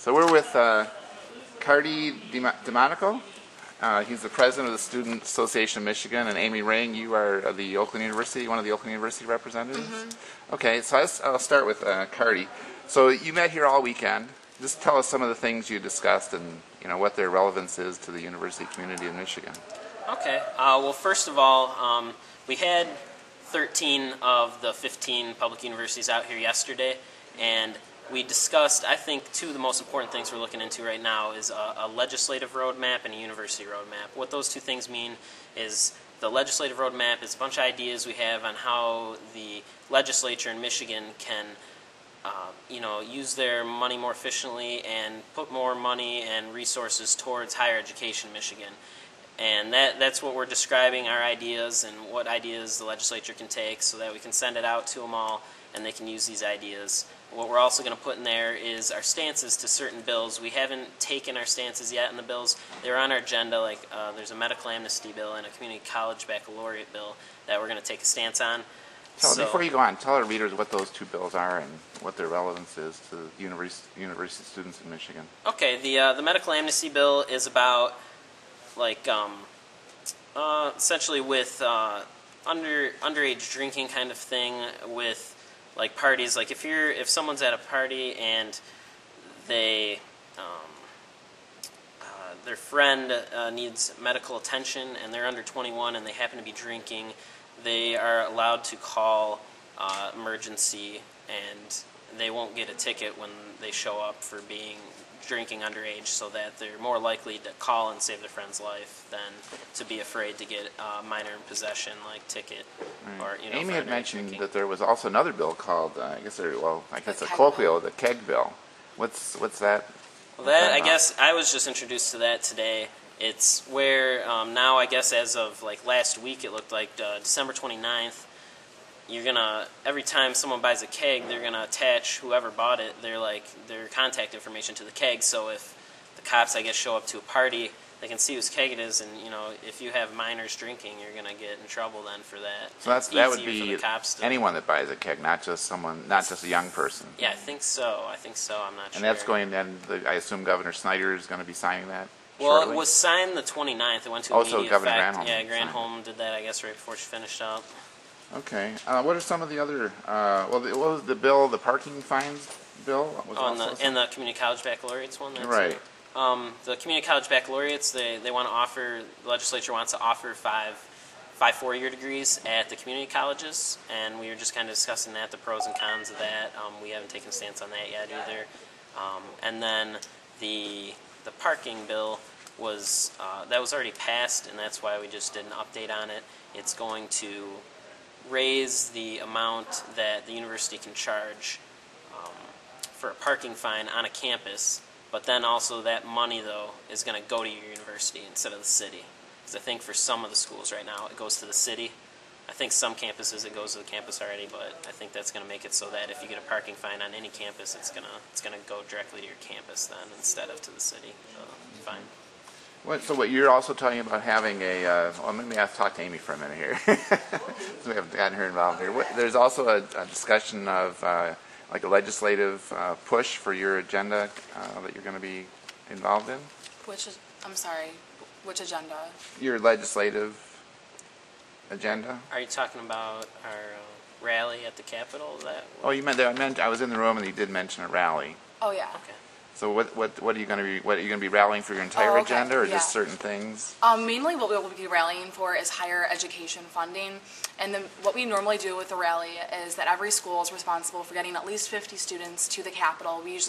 So we're with Cardi DeMonico. He's the president of the Student Association of Michigan, and Amy Ring, you are the Oakland University, one of the Oakland University representatives. Mm-hmm. Okay, so I'll start with Cardi. So you met here all weekend. Just tell us some of the things you discussed and what their relevance is to the university community in Michigan. Okay. Well, first of all, we had 13 of the 15 public universities out here yesterday, and we discussed, I think, two of the most important things we're looking into right now is a legislative roadmap and a university roadmap. What those two things mean is the legislative roadmap is a bunch of ideas we have on how the legislature in Michigan can use their money more efficiently and put more money and resources towards higher education in Michigan. And that's what we're describing, our ideas and what ideas the legislature can take so that we can send it out to them all and they can use these ideas. What we're also going to put in there is our stances to certain bills. We haven't taken our stances yet in the bills. They're on our agenda, like there's a medical amnesty bill and a community college baccalaureate bill that we're going to take a stance on. Before you go on, tell our readers what those two bills are and what their relevance is to university students in Michigan. Okay, the medical amnesty bill is about essentially with underage drinking kind of thing with like parties. Like if someone's at a party and they their friend needs medical attention and they're under 21 and they happen to be drinking, they are allowed to call emergency and they won't get a ticket when they show up for drinking underage, so that they're more likely to call and save their friend's life than to be afraid to get a minor in possession like ticket. Right. Or Amy had mentioned that there was also another bill called I guess a colloquial, the KEG bill. What's that? Well, I guess I was just introduced to that today. It's where now I guess as of like last week it looked like December 29th. Every time someone buys a keg, they're gonna attach whoever bought it, their contact information to the keg. So if the cops, I guess, show up to a party, they can see whose keg it is, and if you have minors drinking, you're gonna get in trouble then for that. So that would be anyone that buys a keg, not just a young person. Yeah, I think so. I'm not sure. And that's going. Then I assume Governor Snyder is going to be signing that. Well, shortly? It was signed the 29th. It went to immediate Governor effect. Granholm. Yeah, Granholm did that, I guess, right before she finished up. Okay. What are some of the other? What was the bill? The parking fines bill? And the community college baccalaureates one. That's right. The community college baccalaureates, they want to offer. The legislature wants to offer five 4-year degrees at the community colleges, and we were just kind of discussing that, the pros and cons of that. We haven't taken a stance on that yet either. And then the parking bill was already passed, and that's why we just did an update on it. It's going to raise the amount that the university can charge for a parking fine on a campus, but then also that money, though, is going to go to your university instead of the city. Because I think for some of the schools right now, it goes to the city. I think some campuses it goes to the campus already, but I think that's going to make it so that if you get a parking fine on any campus, it's gonna go directly to your campus then instead of to the city fine. So you're also talking about having let me talk to Amy for a minute here. So we haven't gotten her involved here. There's also a discussion of like a legislative push for your agenda that you're going to be involved in. I'm sorry, which agenda? Your legislative agenda. Are you talking about our rally at the Capitol? Is that? Oh, you meant that? I was in the room and you did mention a rally. Oh yeah. Okay. So what are you going to be rallying for your entire agenda, or just certain things? Mainly what we'll be rallying for is higher education funding. And then what we normally do with the rally is that every school is responsible for getting at least 50 students to the Capitol. Each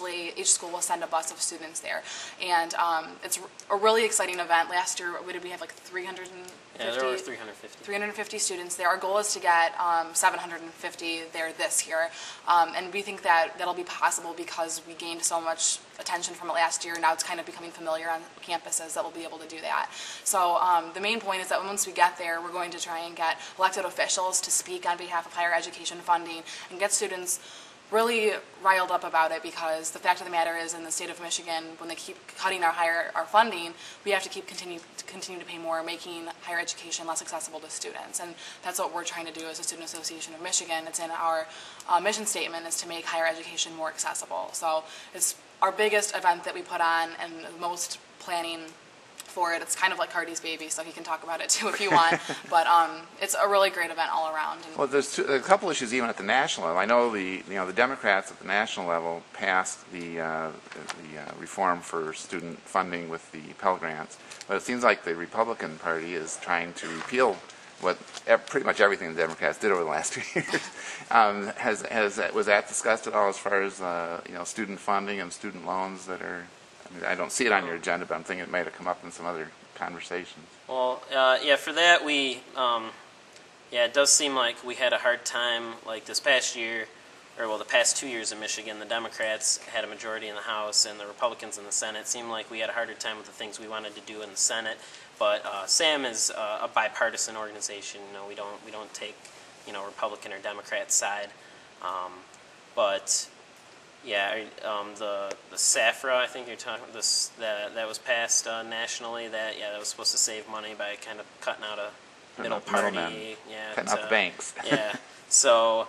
school will send a bus of students there. And it's a really exciting event. Last year, what did we have, like 350? Yeah, there were 350. 350 students there. Our goal is to get 750 there this year. And we think that that'll be possible because we gained so much attention from it last year. Now it's kind of becoming familiar on campuses that we'll be able to do that. So the main point is that once we get there, we're going to try and get elected officials to speak on behalf of higher education funding and get students really riled up about it, because the fact of the matter is, in the state of Michigan, when they keep cutting our funding, we have to continue to pay more, making higher education less accessible to students. And that's what we're trying to do as a Student Association of Michigan. It's in our mission statement, is to make higher education more accessible. So it's our biggest event that we put on and the most planning for it. It's kind of like Cardi's baby, so he can talk about it too if you want. But it's a really great event all around. And well, there's a couple issues even at the national level. I know the Democrats at the national level passed the reform for student funding with the Pell Grants, but it seems like the Republican Party is trying to repeal pretty much everything the Democrats did over the last 2 years. Was that discussed at all as far as student funding and student loans that are? I mean, I don't see it on your agenda, but I'm thinking it might have come up in some other conversations. Well, yeah, for that it does seem like we had a hard time, like this past year, the past 2 years in Michigan, the Democrats had a majority in the House and the Republicans in the Senate. It seemed like we had a harder time with the things we wanted to do in the Senate. But SAM is a bipartisan organization. We don't take Republican or Democrat side. But yeah, the SAFRA, I think you're talking this that was passed nationally. That was supposed to save money by kind of cutting out a middle party. Cutting out the banks. Yeah. So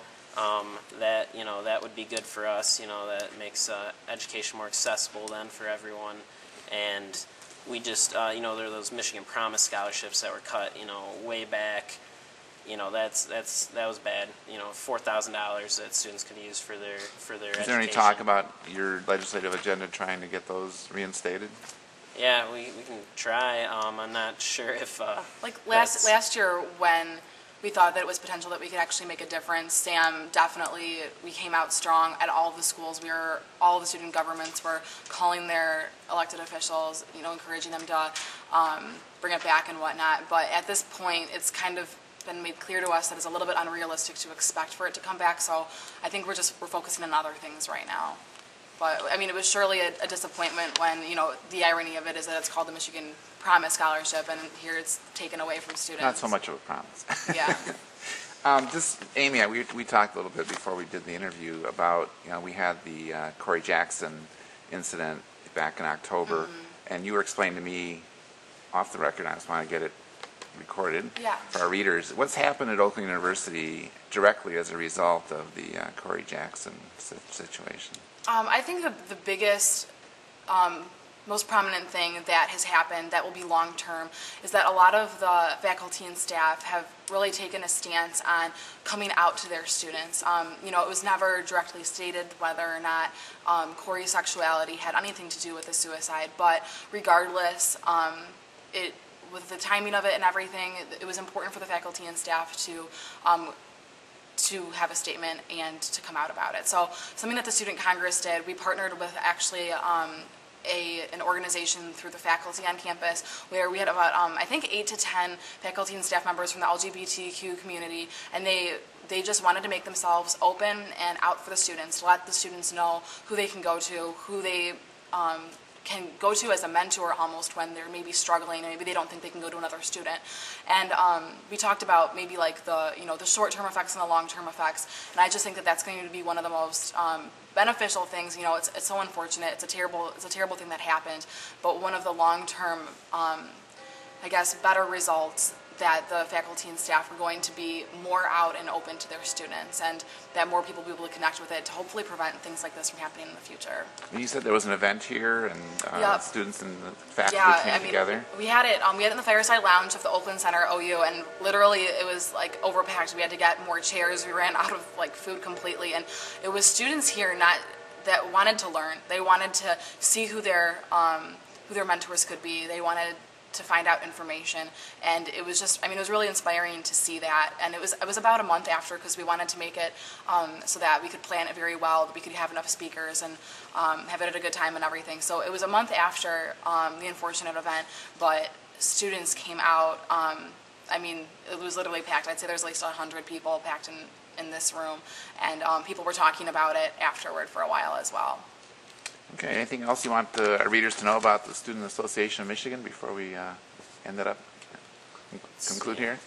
that would be good for us. That makes education more accessible then for everyone. And we just there are those Michigan Promise scholarships that were cut way back. That was bad. $4,000 that students could use for their education. Is there any talk about your legislative agenda trying to get those reinstated? Yeah, we can try. I'm not sure if last year when we thought that it was potential that we could actually make a difference, SAM definitely, we came out strong at all of the schools. All the student governments were calling their elected officials, encouraging them to bring it back and whatnot. But at this point, it's kind of been made clear to us that it's a little bit unrealistic to expect for it to come back. So I think we're focusing on other things right now. But I mean, it was surely a disappointment when the irony of it is that it's called the Michigan Promise Scholarship, and here it's taken away from students. Not so much of a promise. Yeah. Just Amy, we talked a little bit before we did the interview about we had the Corey Jackson incident back in October, and you were explaining to me off the record. I just want to get it recorded for our readers. What's happened at Oakland University directly as a result of the Corey Jackson situation? I think the biggest, most prominent thing that has happened that will be long-term is that a lot of the faculty and staff have really taken a stance on coming out to their students. It was never directly stated whether or not Corey's sexuality had anything to do with the suicide, but regardless, with the timing of it and everything, it was important for the faculty and staff to have a statement and to come out about it. So something that the Student Congress did, we partnered with actually an organization through the faculty on campus where we had about, I think, 8 to 10 faculty and staff members from the LGBTQ community, and they just wanted to make themselves open and out for the students, to let the students know who they can go to, who they can go to as a mentor almost when they're maybe struggling and maybe they don't think they can go to another student. And we talked about maybe like the short-term effects and the long-term effects, and I just think that that's going to be one of the most beneficial things. It's so unfortunate. It's a terrible thing that happened, but one of the long-term, I guess, better results that the faculty and staff are going to be more out and open to their students, and that more people will be able to connect with it to hopefully prevent things like this from happening in the future. You said there was an event here, and students and the faculty came together? We had it in the Fireside Lounge of the Oakland Center OU, and literally it was like overpacked. We had to get more chairs. We ran out of food completely, and it was students here that wanted to learn. They wanted to see who their mentors could be. They wanted to find out information, and it was just, it was really inspiring to see that. And it was about a month after, because we wanted to make it so that we could plan it very well, that we could have enough speakers and have it at a good time and everything. So it was a month after the unfortunate event, but students came out. It was literally packed. I'd say there's at least 100 people packed in this room, and people were talking about it afterward for a while as well. Okay, anything else you want our readers to know about the Student Association of Michigan before we end it up, conclude here?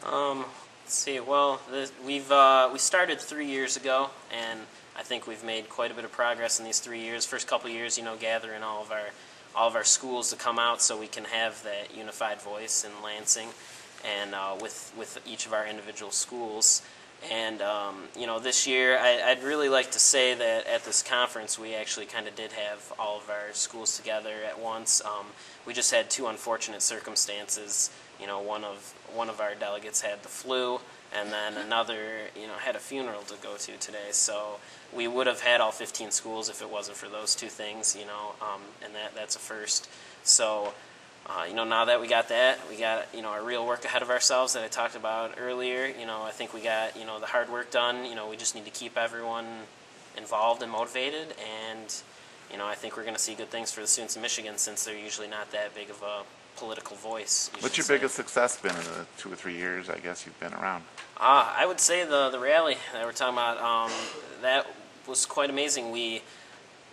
Let's see. Well, we started 3 years ago, and I think we've made quite a bit of progress in these 3 years. First couple of years, gathering all of our schools to come out so we can have that unified voice in Lansing, and with each of our individual schools. And this year, I'd really like to say that at this conference we actually kind of did have all of our schools together at once. We just had two unfortunate circumstances. One of our delegates had the flu, and then another, had a funeral to go to today. So we would have had all 15 schools if it wasn't for those two things, and that's a first. So, now that we got that, we got, our real work ahead of ourselves that I talked about earlier. I think we got, the hard work done. We just need to keep everyone involved and motivated, and, I think we're going to see good things for the students in Michigan since they're usually not that big of a political voice. What's your biggest success been in the 2 or 3 years, I guess, you've been around? I would say the rally that we're talking about, that was quite amazing.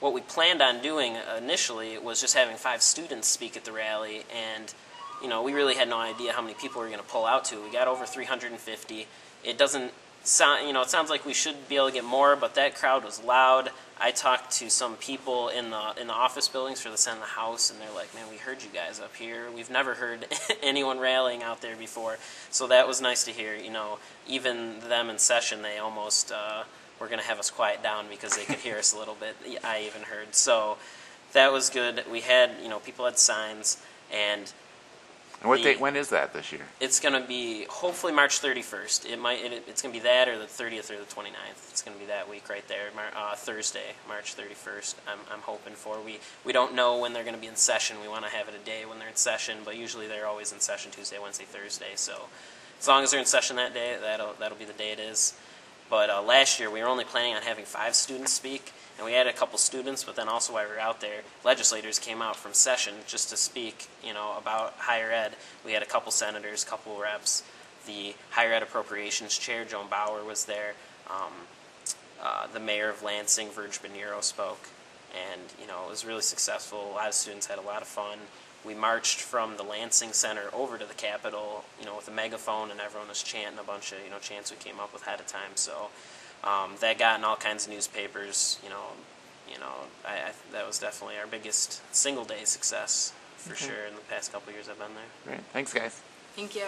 What we planned on doing initially was just having 5 students speak at the rally, and we really had no idea how many people we were going to pull out to. We got over 350. It doesn't sound, it sounds like we should be able to get more, but that crowd was loud. I talked to some people in the office buildings for the Senate and the House, and they're like, "Man, we heard you guys up here. We've never heard anyone rallying out there before." So that was nice to hear. Even them in session, they almost were going to have us quiet down because they could hear us a little bit. I even heard. So that was good. We had, people had signs, and what date? When is that this year? It's going to be hopefully March 31st. It's going to be that or the 30th or the 29th. It's going to be that week right there, Thursday, March 31st. I'm hoping for. We don't know when they're going to be in session. We want to have it a day when they're in session, but usually they're always in session Tuesday, Wednesday, Thursday. So as long as they're in session that day, that'll be the day it is. But last year we were only planning on having 5 students speak. And we had a couple students, but then also while we were out there, legislators came out from session just to speak, about higher ed. We had a couple senators, couple reps. The higher ed appropriations chair, Joan Bauer, was there. The mayor of Lansing, Verge Beniro, spoke. And, it was really successful. A lot of students had a lot of fun. We marched from the Lansing Center over to the Capitol, with a megaphone, and everyone was chanting a bunch of, chants we came up with ahead of time. So that got in all kinds of newspapers. That was definitely our biggest single day success for sure in the past couple of years I've been there. Great. Thanks, guys. Thank you.